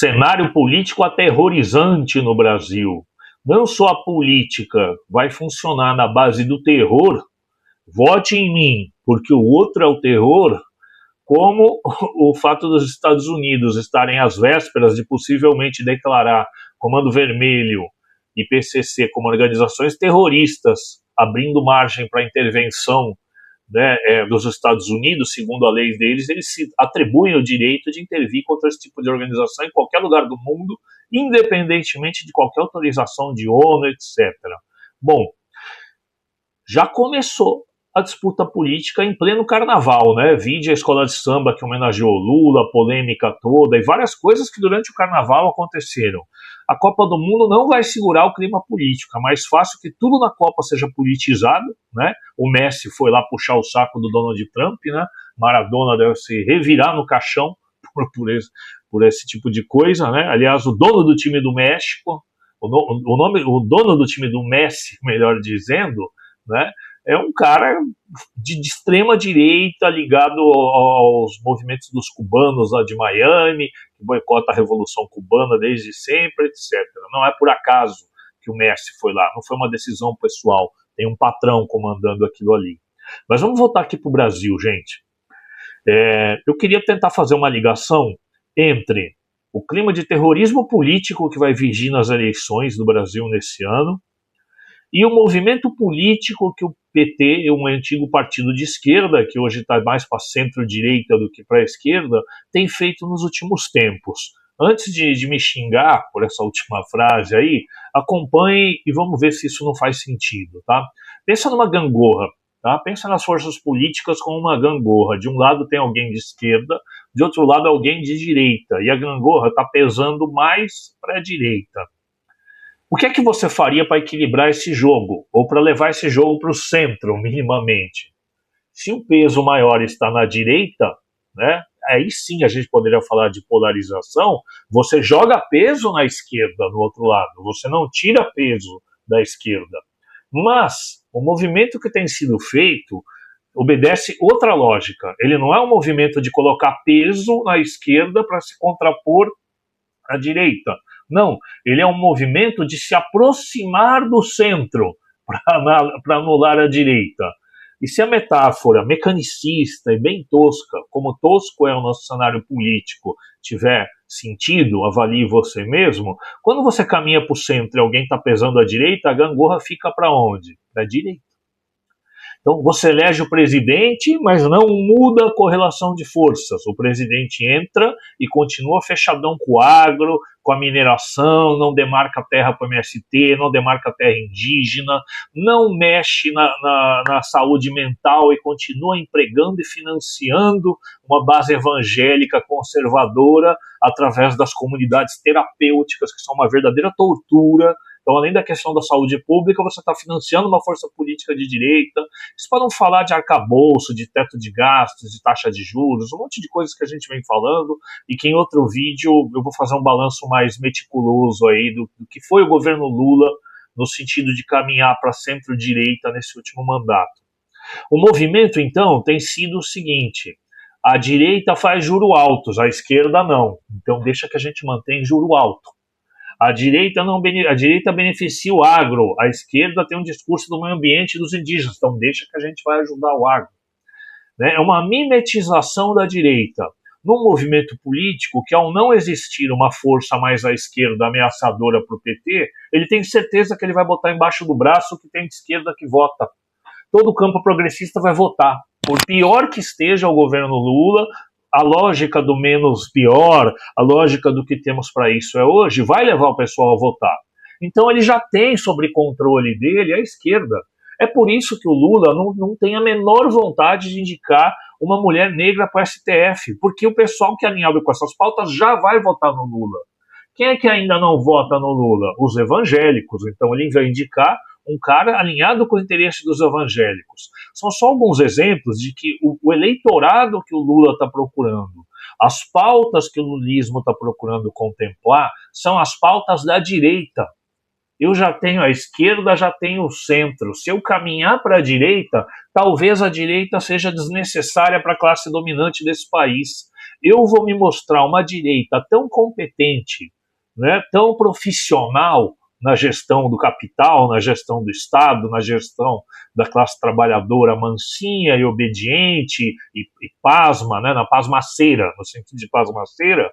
cenário político aterrorizante no Brasil. Não só a política vai funcionar na base do terror, vote em mim, porque o outro é o terror, como o fato dos Estados Unidos estarem às vésperas de possivelmente declarar Comando Vermelho e PCC como organizações terroristas, abrindo margem para intervenção, né, dos Estados Unidos, segundo a lei deles, eles se atribuem o direito de intervir contra esse tipo de organização em qualquer lugar do mundo, independentemente de qualquer autorização de ONU, etc. Bom, já começou a disputa política em pleno carnaval, né? Vide a escola de samba que homenageou Lula, a polêmica toda e várias coisas que durante o carnaval aconteceram. A Copa do Mundo não vai segurar o clima político, é mais fácil que tudo na Copa seja politizado, né? O Messi foi lá puxar o saco do Donald Trump, né? Maradona deve se revirar no caixão por esse tipo de coisa, né? Aliás, o dono do time do México, o dono do time do Messi, melhor dizendo, né? É um cara de extrema direita ligado aos movimentos dos cubanos lá de Miami, que boicota a Revolução Cubana desde sempre, etc. Não é por acaso que o Messi foi lá, não foi uma decisão pessoal, tem um patrão comandando aquilo ali. Mas vamos voltar aqui para o Brasil, gente. Eu queria tentar fazer uma ligação entre o clima de terrorismo político que vai vigir nas eleições do Brasil nesse ano e o movimento político que o PT, um antigo partido de esquerda, que hoje está mais para centro-direita do que para a esquerda, tem feito nos últimos tempos. Antes de me xingar por essa última frase aí, acompanhe e vamos ver se isso não faz sentido, tá? Pensa numa gangorra, tá? Pensa nas forças políticas como uma gangorra. De um lado tem alguém de esquerda, de outro lado alguém de direita, e a gangorra está pesando mais para a direita. O que é que você faria para equilibrar esse jogo? Ou para levar esse jogo para o centro, minimamente? Se o peso maior está na direita, né, aí sim a gente poderia falar de polarização, você joga peso na esquerda, no outro lado. Você não tira peso da esquerda. Mas o movimento que tem sido feito obedece outra lógica. Ele não é um movimento de colocar peso na esquerda para se contrapor à direita. Não, ele é um movimento de se aproximar do centro para anular a direita. E se a metáfora mecanicista e bem tosca, como tosco é o nosso cenário político, tiver sentido, avalie você mesmo, quando você caminha para o centro e alguém está pesando à direita, a gangorra fica para onde? Para a direita. Então, você elege o presidente, mas não muda a correlação de forças. O presidente entra e continua fechadão com o agro, com a mineração, não demarca terra para o MST, não demarca terra indígena, não mexe na saúde mental e continua empregando e financiando uma base evangélica conservadora através das comunidades terapêuticas, que são uma verdadeira tortura. Então, além da questão da saúde pública, você está financiando uma força política de direita. Isso para não falar de arcabouço, de teto de gastos, de taxa de juros, um monte de coisas que a gente vem falando e que em outro vídeo eu vou fazer um balanço mais meticuloso aí do que foi o governo Lula no sentido de caminhar para centro-direita nesse último mandato. O movimento, então, tem sido o seguinte: a direita faz juro altos, a esquerda não. Então deixa que a gente mantém juro alto. A direita beneficia o agro, a esquerda tem um discurso do meio ambiente e dos indígenas, então deixa que a gente vai ajudar o agro. É uma mimetização da direita num movimento político que, ao não existir uma força mais à esquerda ameaçadora para o PT, ele tem certeza que ele vai botar embaixo do braço que tem de esquerda que vota. Todo o campo progressista vai votar. Por pior que esteja o governo Lula, a lógica do menos pior, a lógica do que temos para isso hoje, vai levar o pessoal a votar. Então ele já tem sob controle dele a esquerda. É por isso que o Lula não tem a menor vontade de indicar uma mulher negra para o STF, porque o pessoal que é alinhado com essas pautas já vai votar no Lula. Quem é que ainda não vota no Lula? Os evangélicos. Então ele vai indicar um cara alinhado com o interesse dos evangélicos. São só alguns exemplos de que o eleitorado que o Lula está procurando, as pautas que o lulismo está procurando contemplar, são as pautas da direita. Eu já tenho a esquerda, já tenho o centro. Se eu caminhar para a direita, talvez a direita seja desnecessária para a classe dominante desse país. eu vou me mostrar uma direita tão competente, né, tão profissional na gestão do capital, na gestão do Estado, na gestão da classe trabalhadora mansinha e obediente e pasma, né, na pasmaceira, no sentido de pasmaceira,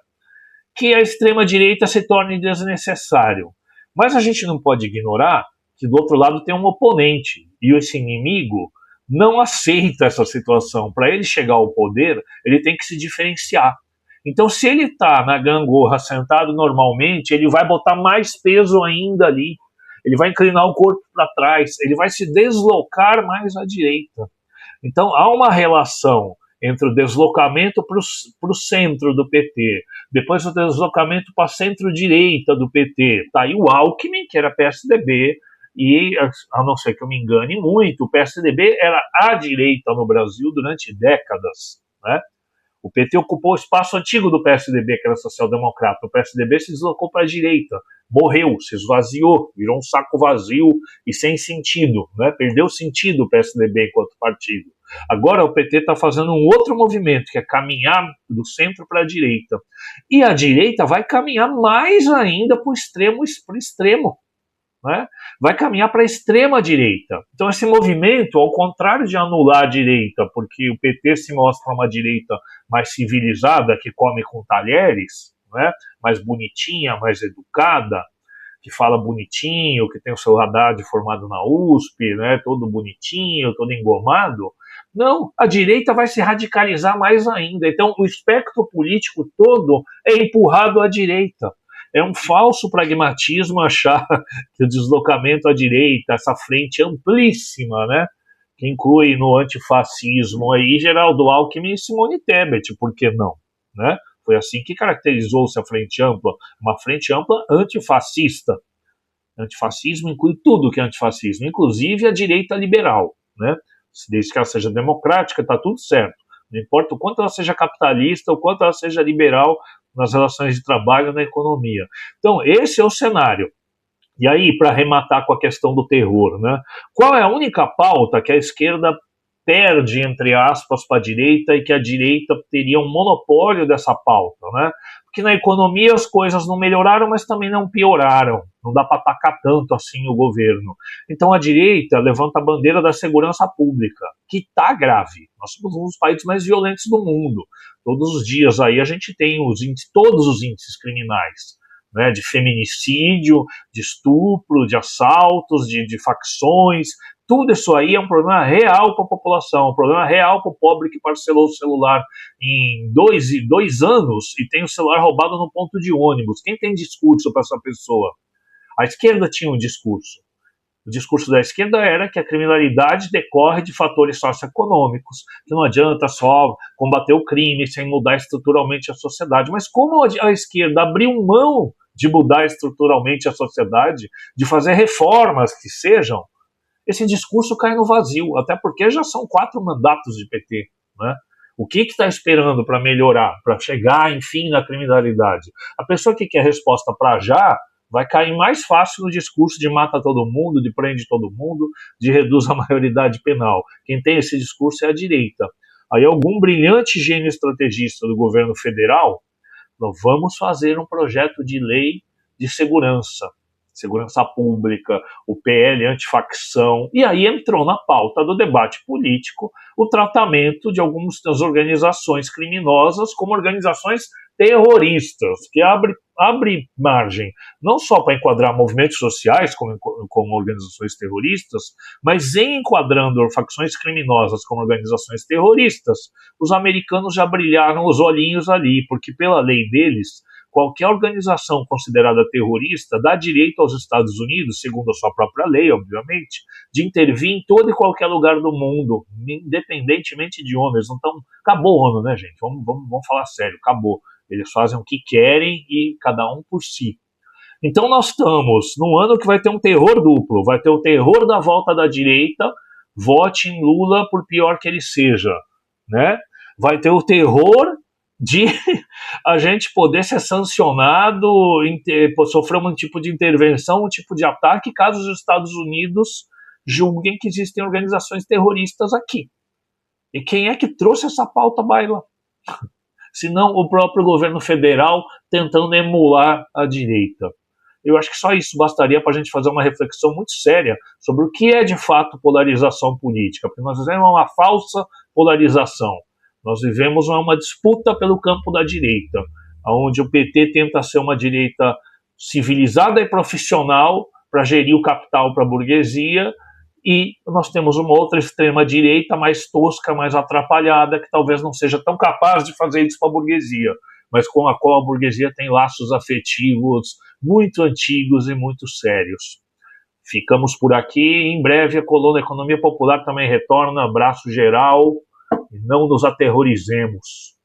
que a extrema-direita se torne desnecessário. Mas a gente não pode ignorar que do outro lado tem um oponente, e esse inimigo não aceita essa situação. Para ele chegar ao poder, ele tem que se diferenciar. Então, se ele está na gangorra sentado normalmente, ele vai botar mais peso ainda ali, ele vai inclinar o corpo para trás, ele vai se deslocar mais à direita. Então, há uma relação entre o deslocamento para o centro do PT, depois o deslocamento para a centro-direita do PT. Está aí o Alckmin, que era PSDB, e, a não ser que eu me engane muito, o PSDB era à direita no Brasil durante décadas, né? O PT ocupou o espaço antigo do PSDB, que era social-democrata. O PSDB se deslocou para a direita, morreu, se esvaziou, virou um saco vazio e sem sentido, né? Perdeu sentido o PSDB enquanto partido. Agora o PT está fazendo um outro movimento, que é caminhar do centro para a direita. E a direita vai caminhar mais ainda para o extremo. Né? Vai caminhar para a extrema-direita. Então esse movimento, ao contrário de anular a direita, porque o PT se mostra uma direita mais civilizada, que come com talheres, né? Mais bonitinha, mais educada, que fala bonitinho, que tem o seu Haddad formado na USP, né? Todo bonitinho, todo engomado. Não, a direita vai se radicalizar mais ainda. Então o espectro político todo é empurrado à direita. É um falso pragmatismo achar que o deslocamento à direita, essa frente amplíssima, né, que inclui no antifascismo aí Geraldo Alckmin e Simone Tebet, por que não? Né? Foi assim que caracterizou-se a frente ampla, uma frente ampla antifascista. Antifascismo inclui tudo que é antifascismo, inclusive a direita liberal, né? Desde que ela seja democrática, está tudo certo. Não importa o quanto ela seja capitalista, o quanto ela seja liberal nas relações de trabalho, na economia. Então, esse é o cenário. E aí, para arrematar com a questão do terror, né? Qual é a única pauta que a esquerda perde, entre aspas, para a direita e que a direita teria um monopólio dessa pauta, né? Porque na economia as coisas não melhoraram, mas também não pioraram. Não dá para atacar tanto assim o governo. Então a direita levanta a bandeira da segurança pública, que está grave. Nós somos um dos países mais violentos do mundo. Todos os dias aí a gente tem todos os índices criminais, né, de feminicídio, de estupro, de assaltos, de facções. Tudo isso aí é um problema real para a população, um problema real para o pobre que parcelou o celular em dois anos e tem o celular roubado no ponto de ônibus. Quem tem discurso para essa pessoa? A esquerda tinha um discurso. O discurso da esquerda era que a criminalidade decorre de fatores socioeconômicos, que não adianta só combater o crime sem mudar estruturalmente a sociedade. Mas como a esquerda abriu mão de mudar estruturalmente a sociedade, de fazer reformas que sejam, esse discurso cai no vazio, até porque já são 4 mandatos de PT, né? O que está esperando para melhorar, para chegar, enfim, na criminalidade? A pessoa que quer resposta para já vai cair mais fácil no discurso de mata todo mundo, de prende todo mundo, de reduz a maioridade penal. Quem tem esse discurso é a direita. Aí algum brilhante gênio estrategista do governo federal falou, vamos fazer um projeto de lei de segurança pública, o PL antifacção, e aí entrou na pauta do debate político o tratamento de algumas das organizações criminosas como organizações terroristas, que abre margem não só para enquadrar movimentos sociais como organizações terroristas, mas em enquadrando facções criminosas como organizações terroristas, os americanos já brilharam os olhinhos ali, porque pela lei deles, qualquer organização considerada terrorista dá direito aos Estados Unidos, segundo a sua própria lei, obviamente, de intervir em todo e qualquer lugar do mundo, independentemente de onde. Eles não estão... Acabou a ONU, né, gente? Vamos falar sério, acabou. Eles fazem o que querem e cada um por si. Então nós estamos num ano que vai ter um terror duplo. Vai ter o terror da volta da direita, vote em Lula por pior que ele seja, né? Vai ter o terror de a gente poder ser sancionado, sofrer um tipo de intervenção, um tipo de ataque, caso os Estados Unidos julguem que existem organizações terroristas aqui. E quem é que trouxe essa pauta, Baila? senão o próprio governo federal tentando emular a direita. Eu acho que só isso bastaria para a gente fazer uma reflexão muito séria sobre o que é de fato polarização política, porque nós vivemos uma falsa polarização. Nós vivemos uma disputa pelo campo da direita, onde o PT tenta ser uma direita civilizada e profissional para gerir o capital para a burguesia, e nós temos uma outra extrema-direita mais tosca, mais atrapalhada, que talvez não seja tão capaz de fazer isso para a burguesia, mas com a qual a burguesia tem laços afetivos muito antigos e muito sérios. Ficamos por aqui. Em breve a coluna Economia Popular também retorna. Abraço geral e não nos aterrorizemos.